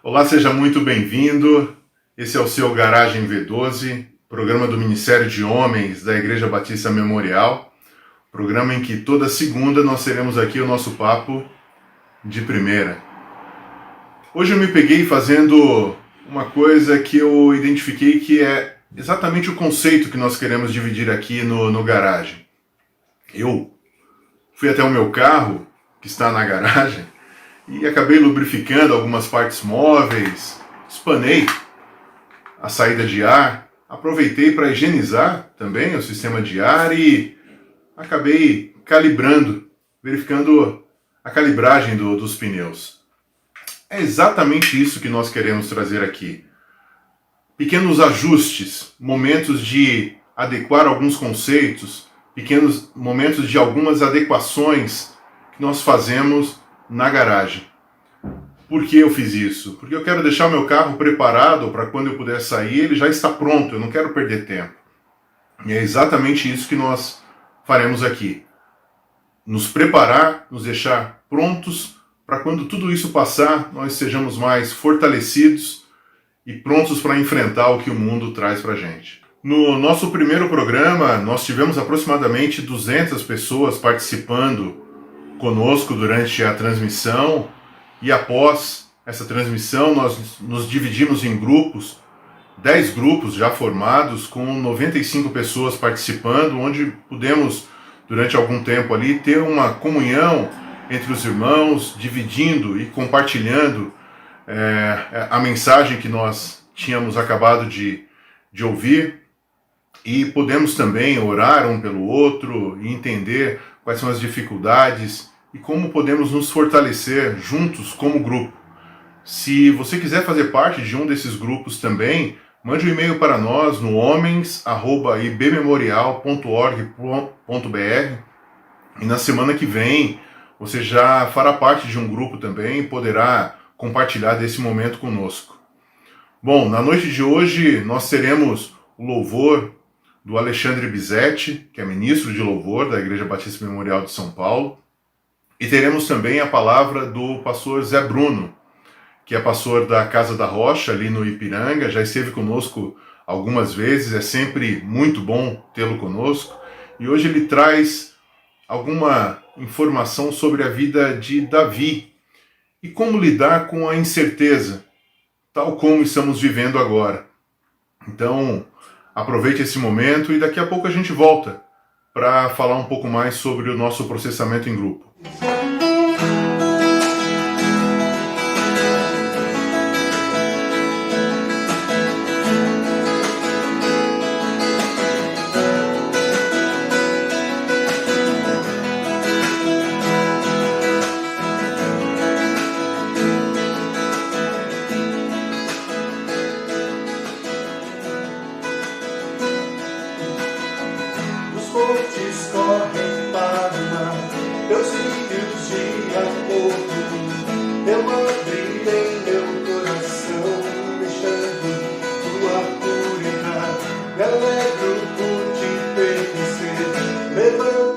Olá, seja muito bem-vindo. Esse é o seu Garagem V12, programa do Ministério de Homens da Igreja Batista Memorial, programa em que toda segunda nós teremos aqui o nosso papo de primeira. Hoje eu me peguei fazendo uma coisa que eu identifiquei que é exatamente o conceito que nós queremos dividir aqui no Garagem. Eu fui até o meu carro, que está na garagem, e acabei lubrificando algumas partes móveis, espanei a saída de ar, aproveitei para higienizar também o sistema de ar e acabei calibrando, verificando a calibragem dos pneus. É exatamente isso que nós queremos trazer aqui. Pequenos ajustes, momentos de adequar alguns conceitos, pequenos momentos de algumas adequações que nós fazemos na garagem. Por que eu fiz isso? Porque eu quero deixar o meu carro preparado para quando eu puder sair, ele já está pronto, eu não quero perder tempo. E é exatamente isso que nós faremos aqui. Nos preparar, nos deixar prontos para quando tudo isso passar, nós sejamos mais fortalecidos e prontos para enfrentar o que o mundo traz para a gente. No nosso primeiro programa, nós tivemos aproximadamente 200 pessoas participando conosco durante a transmissão. E após essa transmissão, nós nos dividimos em grupos, 10 grupos já formados, com 95 pessoas participando, onde pudemos, durante algum tempo ali, ter uma comunhão entre os irmãos, dividindo e compartilhando a mensagem que nós tínhamos acabado de ouvir. E podemos também orar um pelo outro e entender quais são as dificuldades e como podemos nos fortalecer juntos como grupo. Se você quiser fazer parte de um desses grupos também, mande um e-mail para nós no homens@ibmemorial.org.br e na semana que vem você já fará parte de um grupo também e poderá compartilhar desse momento conosco. Bom, na noite de hoje nós teremos o louvor do Alexandre Bizetti, que é ministro de louvor da Igreja Batista Memorial de São Paulo. E teremos também a palavra do pastor Zé Bruno, que é pastor da Casa da Rocha, ali no Ipiranga, já esteve conosco algumas vezes, é sempre muito bom tê-lo conosco. E hoje ele traz alguma informação sobre a vida de Davi e como lidar com a incerteza, tal como estamos vivendo agora. Então, aproveite esse momento e daqui a pouco a gente volta para falar um pouco mais sobre o nosso processamento em grupo.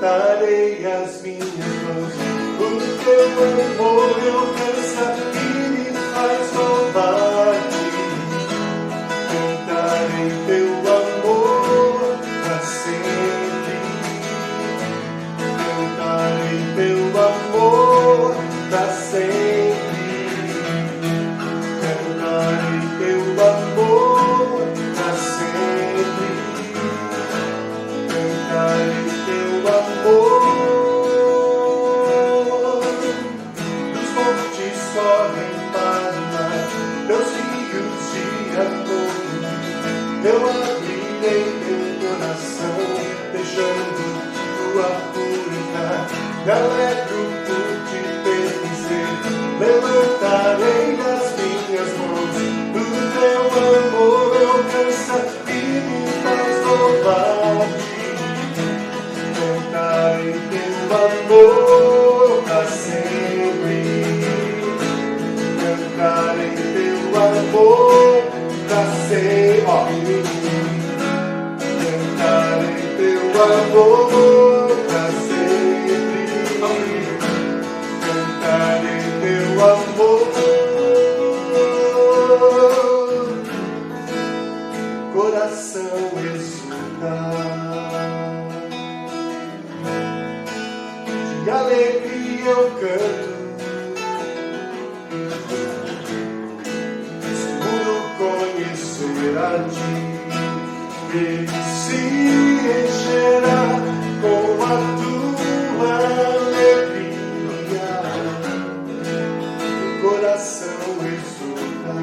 Cantarei teu amor. coração exultar.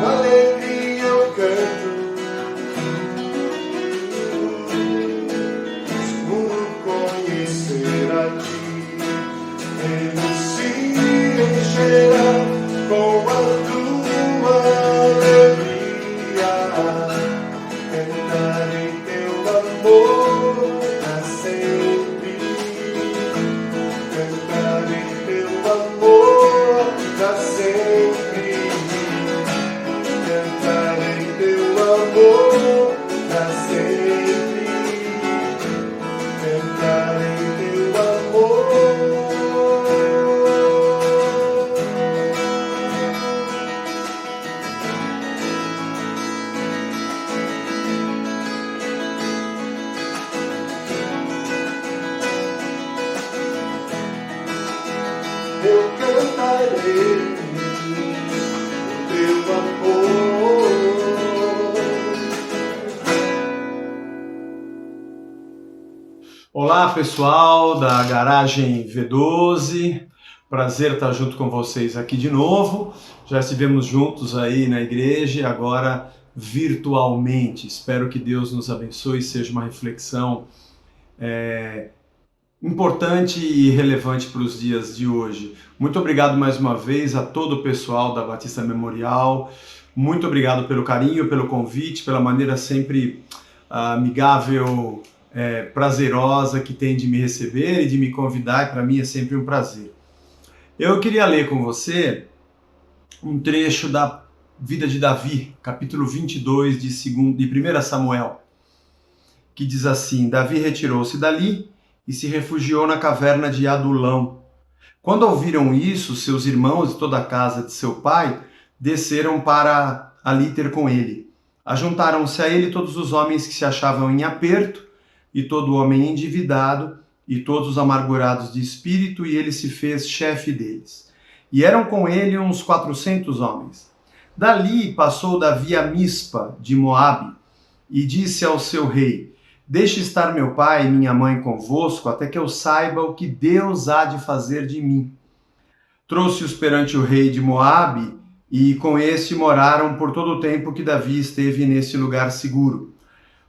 Com alegria eu canto, o mundo conhecer a ti. Ele se encherá com a tua alegria. Cantarei teu amor pra sempre. Cantarei teu amor pra sempre. Cantarei teu amor pra sempre. Cantarei teu amor. Eu cantarei o teu amor. Olá pessoal da Garagem V12, prazer estar junto com vocês aqui de novo. Já estivemos juntos aí na igreja, agora virtualmente. Espero que Deus nos abençoe e seja uma reflexão importante e relevante para os dias de hoje. Muito obrigado mais uma vez a todo o pessoal da Batista Memorial. Muito obrigado pelo carinho, pelo convite, pela maneira sempre amigável, prazerosa que tem de me receber e de me convidar, e para mim é sempre um prazer. Eu queria ler com você um trecho da vida de Davi, capítulo 22 de 1 Samuel, que diz assim: Davi retirou-se dali e se refugiou na caverna de Adulão. Quando ouviram isso, seus irmãos e toda a casa de seu pai desceram para ali ter com ele. Ajuntaram-se a ele todos os homens que se achavam em aperto, e todo homem endividado, e todos os amargurados de espírito, e ele se fez chefe deles. E eram com ele uns 400 homens. Dali passou Davi a Mispa de Moabe, e disse ao seu rei: Deixe estar meu pai e minha mãe convosco, até que eu saiba o que Deus há de fazer de mim. Trouxe-os perante o rei de Moabe, e com este moraram por todo o tempo que Davi esteve nesse lugar seguro.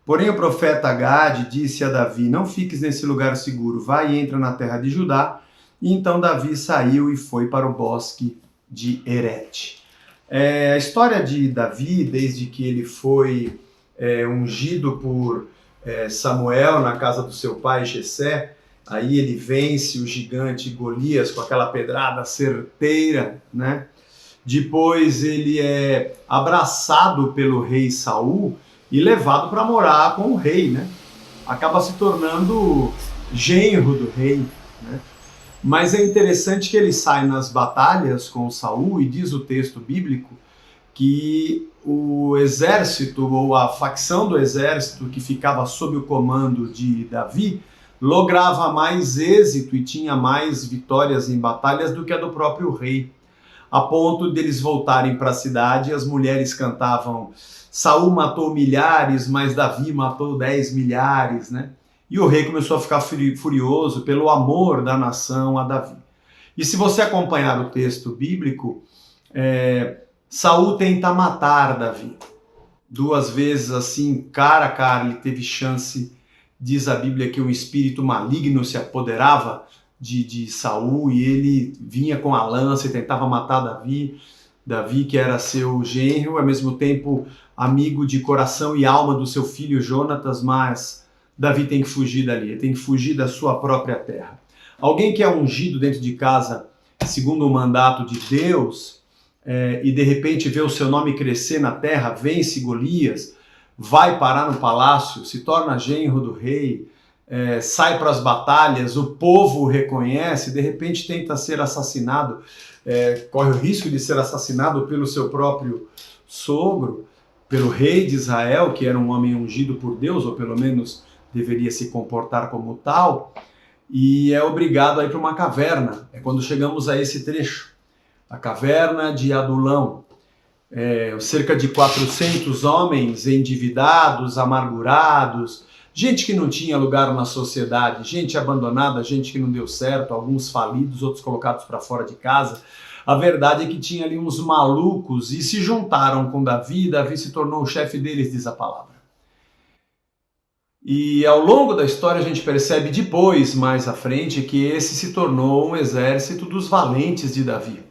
Porém o profeta Gade disse a Davi: Não fiques nesse lugar seguro, vai e entra na terra de Judá. E então Davi saiu e foi para o bosque de Herete. A história de Davi, desde que ele foi ungido por Samuel na casa do seu pai Jessé, aí ele vence o gigante Golias com aquela pedrada certeira, né? Depois ele é abraçado pelo rei Saul e levado para morar com o rei, né? Acaba se tornando genro do rei, né? Mas é interessante que ele sai nas batalhas com Saul, e diz o texto bíblico que o exército, ou a facção do exército que ficava sob o comando de Davi, lograva mais êxito e tinha mais vitórias em batalhas do que a do próprio rei, a ponto deles voltarem para a cidade e as mulheres cantavam: Saul matou milhares, mas Davi matou 10 milhares, né? E o rei começou a ficar furioso pelo amor da nação a Davi. E se você acompanhar o texto bíblico, Saul tenta matar Davi. 2 vezes assim, cara a cara, ele teve chance. Diz a Bíblia que um espírito maligno se apoderava de Saul e ele vinha com a lança e tentava matar Davi. Davi, que era seu genro, ao mesmo tempo amigo de coração e alma do seu filho Jonatas, mas Davi tem que fugir dali, ele tem que fugir da sua própria terra. Alguém que é ungido dentro de casa, segundo o mandato de Deus, e de repente vê o seu nome crescer na terra, vence Golias, vai parar no palácio, se torna genro do rei, sai para as batalhas, o povo o reconhece, de repente tenta ser assassinado, corre o risco de ser assassinado pelo seu próprio sogro, pelo rei de Israel, que era um homem ungido por Deus, ou pelo menos deveria se comportar como tal, e é obrigado a ir para uma caverna. É quando chegamos a esse trecho, a caverna de Adulão. Cerca de 400 homens endividados, amargurados, gente que não tinha lugar na sociedade, gente abandonada, gente que não deu certo, alguns falidos, outros colocados para fora de casa. A verdade é que tinha ali uns malucos e se juntaram com Davi, e Davi se tornou o chefe deles, diz a palavra. E ao longo da história a gente percebe depois, mais à frente, que esse se tornou um exército dos valentes de Davi.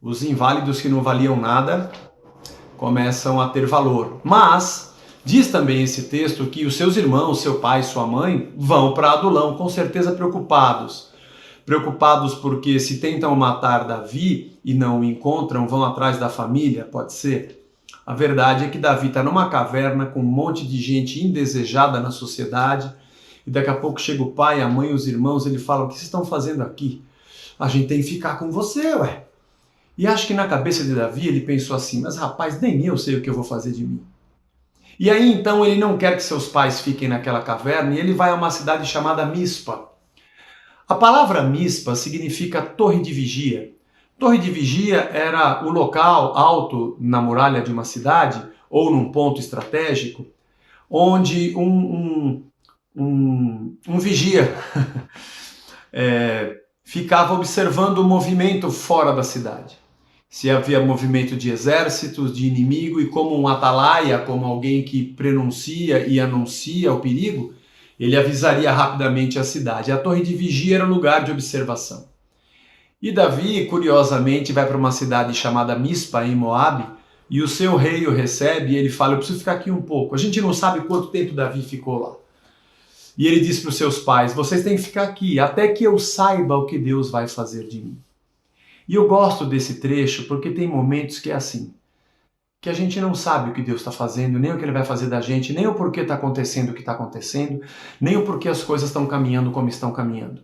Os inválidos que não valiam nada começam a ter valor. Mas diz também esse texto que os seus irmãos, seu pai, sua mãe, vão para Adulão, com certeza preocupados. Preocupados porque se tentam matar Davi e não o encontram, vão atrás da família, pode ser. A verdade é que Davi está numa caverna com um monte de gente indesejada na sociedade e daqui a pouco chega o pai, a mãe, os irmãos, ele fala: o que vocês estão fazendo aqui? A gente tem que ficar com você, ué. E acho que na cabeça de Davi ele pensou assim: mas rapaz, nem eu sei o que eu vou fazer de mim. E aí então ele não quer que seus pais fiquem naquela caverna e ele vai a uma cidade chamada Mispa. A palavra Mispa significa torre de vigia. Torre de vigia era o local alto na muralha de uma cidade ou num ponto estratégico onde um vigia ficava observando o movimento fora da cidade. Se havia movimento de exércitos, de inimigo, e como um atalaia, como alguém que prenuncia e anuncia o perigo, ele avisaria rapidamente a cidade. A torre de vigia era um lugar de observação. E Davi, curiosamente, vai para uma cidade chamada Mispa, em Moabe, e o seu rei o recebe e ele fala: eu preciso ficar aqui um pouco. A gente não sabe quanto tempo Davi ficou lá. E ele diz para os seus pais: vocês têm que ficar aqui, até que eu saiba o que Deus vai fazer de mim. E eu gosto desse trecho porque tem momentos que é assim, que a gente não sabe o que Deus está fazendo, nem o que Ele vai fazer da gente, nem o porquê está acontecendo o que está acontecendo, nem o porquê as coisas estão caminhando como estão caminhando.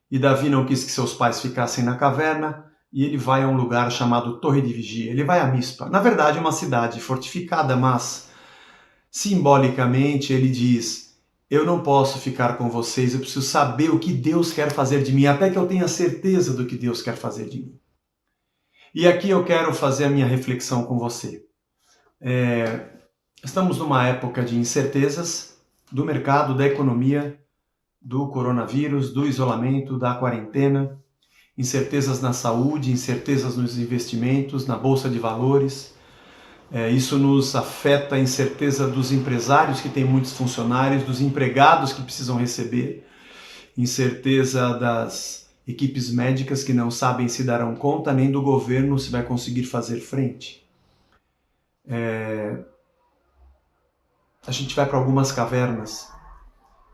E Davi não quis que seus pais ficassem na caverna, e ele vai a um lugar chamado Torre de Vigia. Ele vai a Mispa. Na verdade, é uma cidade fortificada, mas simbolicamente ele diz: eu não posso ficar com vocês, eu preciso saber o que Deus quer fazer de mim, até que eu tenha certeza do que Deus quer fazer de mim. E aqui eu quero fazer a minha reflexão com você. Estamos numa época de incertezas do mercado, da economia, do coronavírus, do isolamento, da quarentena, incertezas na saúde, incertezas nos investimentos, na bolsa de valores. Isso nos afeta, a incerteza dos empresários que têm muitos funcionários, dos empregados que precisam receber, incerteza das equipes médicas que não sabem se darão conta, nem do governo se vai conseguir fazer frente. A gente vai para algumas cavernas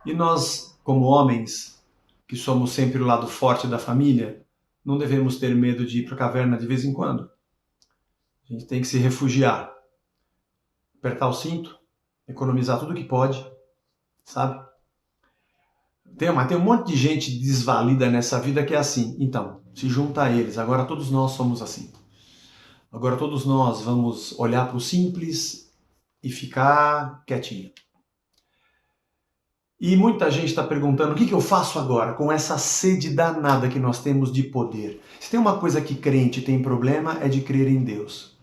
e nós, como homens, que somos sempre o lado forte da família, não devemos ter medo de ir para a caverna de vez em quando. A gente tem que se refugiar, apertar o cinto, economizar tudo que pode, sabe? Mas tem um monte de gente desvalida nessa vida que é assim. Então, se junta a eles. Agora todos nós somos assim. Agora todos nós vamos olhar para o simples e ficar quietinho. E muita gente está perguntando: o que eu faço agora com essa sede danada que nós temos de poder? Se tem uma coisa que crente tem problema, é de crer em Deus.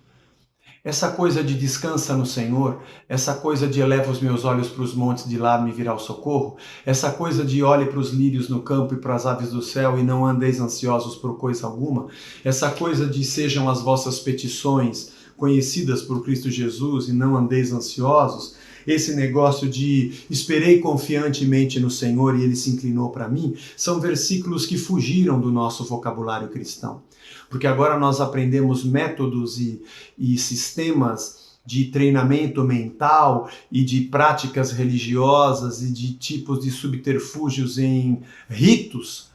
Essa coisa de descansa no Senhor, essa coisa de eleva os meus olhos para os montes, de lá me virá o socorro, essa coisa de olhe para os lírios no campo e para as aves do céu e não andeis ansiosos por coisa alguma, essa coisa de sejam as vossas petições conhecidas por Cristo Jesus e não andeis ansiosos, esse negócio de esperei confiantemente no Senhor e Ele se inclinou para mim, são versículos que fugiram do nosso vocabulário cristão. Porque agora nós aprendemos métodos e sistemas de treinamento mental e de práticas religiosas e de tipos de subterfúgios em ritos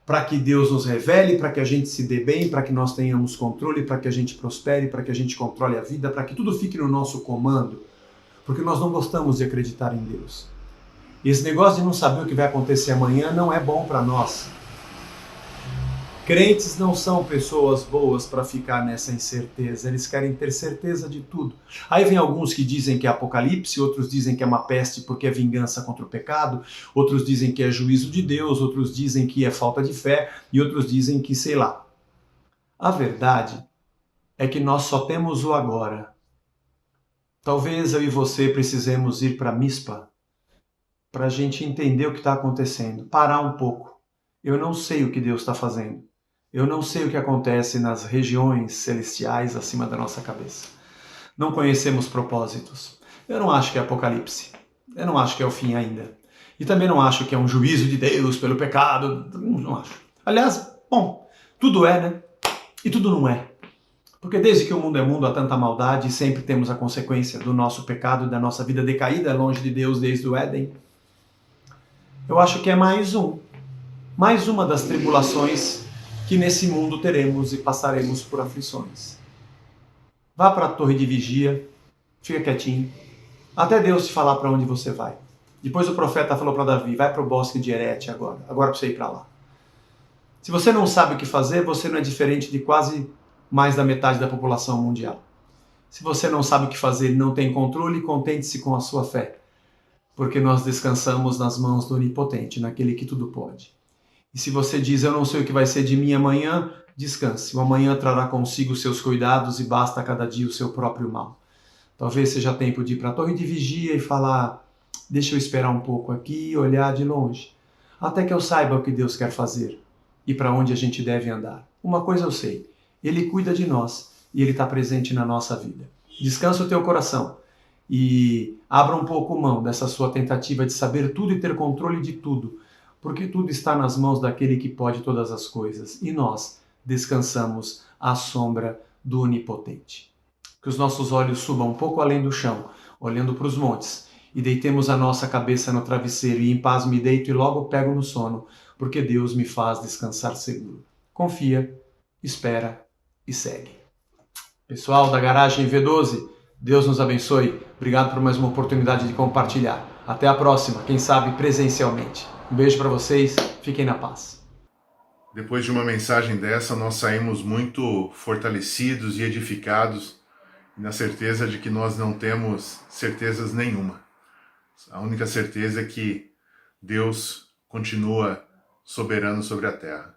para que Deus nos revele, para que a gente se dê bem, para que nós tenhamos controle, para que a gente prospere, para que a gente controle a vida, para que tudo fique no nosso comando. Porque nós não gostamos de acreditar em Deus. E esse negócio de não saber o que vai acontecer amanhã não é bom para nós. Crentes não são pessoas boas para ficar nessa incerteza, eles querem ter certeza de tudo. Aí vem alguns que dizem que é apocalipse, outros dizem que é uma peste porque é vingança contra o pecado, outros dizem que é juízo de Deus, outros dizem que é falta de fé e outros dizem que sei lá. A verdade é que nós só temos o agora. Talvez eu e você precisemos ir para Mispa para a gente entender o que está acontecendo, parar um pouco. Eu não sei o que Deus está fazendo. Eu não sei o que acontece nas regiões celestiais acima da nossa cabeça. Não conhecemos propósitos. Eu não acho que é Apocalipse. Eu não acho que é o fim ainda. E também não acho que é um juízo de Deus pelo pecado. Não acho. Aliás, bom, tudo é, né? E tudo não é. Porque desde que o mundo é mundo há tanta maldade e sempre temos a consequência do nosso pecado e da nossa vida decaída longe de Deus desde o Éden. Eu acho que é mais uma das tribulações que nesse mundo teremos e passaremos por aflições. Vá para a torre de vigia, fica quietinho, até Deus te falar para onde você vai. Depois o profeta falou para Davi, vai para o bosque de Herete agora para você ir para lá. Se você não sabe o que fazer, você não é diferente de quase mais da metade da população mundial. Se você não sabe o que fazer e não tem controle, contente-se com a sua fé, porque nós descansamos nas mãos do Onipotente, naquele que tudo pode. E se você diz, eu não sei o que vai ser de mim amanhã, descanse. O amanhã trará consigo seus cuidados e basta a cada dia o seu próprio mal. Talvez seja tempo de ir para a torre de vigia e falar, deixa eu esperar um pouco aqui e olhar de longe, até que eu saiba o que Deus quer fazer e para onde a gente deve andar. Uma coisa eu sei, Ele cuida de nós e Ele está presente na nossa vida. Descansa o teu coração e abra um pouco mão dessa sua tentativa de saber tudo e ter controle de tudo, porque tudo está nas mãos daquele que pode todas as coisas, e nós descansamos à sombra do Onipotente. Que os nossos olhos subam um pouco além do chão, olhando para os montes, e deitemos a nossa cabeça no travesseiro, e em paz me deito e logo pego no sono, porque Deus me faz descansar seguro. Confia, espera e segue. Pessoal da Garagem V12, Deus nos abençoe. Obrigado por mais uma oportunidade de compartilhar. Até a próxima, quem sabe presencialmente. Um beijo para vocês, fiquem na paz. Depois de uma mensagem dessa, nós saímos muito fortalecidos e edificados, na certeza de que nós não temos certezas nenhuma. A única certeza é que Deus continua soberano sobre a terra.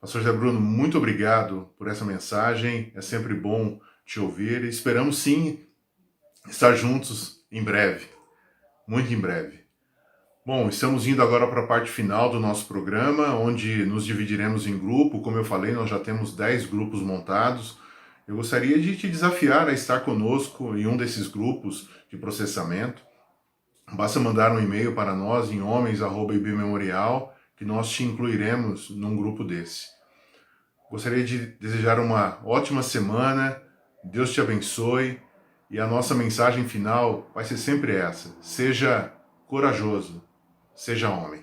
Pastor José Bruno, muito obrigado por essa mensagem, é sempre bom te ouvir e esperamos sim estar juntos em breve, muito em breve. Bom, estamos indo agora para a parte final do nosso programa, onde nos dividiremos em grupo. Como eu falei, nós já temos 10 grupos montados. Eu gostaria de te desafiar a estar conosco em um desses grupos de processamento. Basta mandar um e-mail para nós em homens@ibmemorial, que nós te incluiremos num grupo desse. Gostaria de desejar uma ótima semana, Deus te abençoe, e a nossa mensagem final vai ser sempre essa: seja corajoso, seja homem.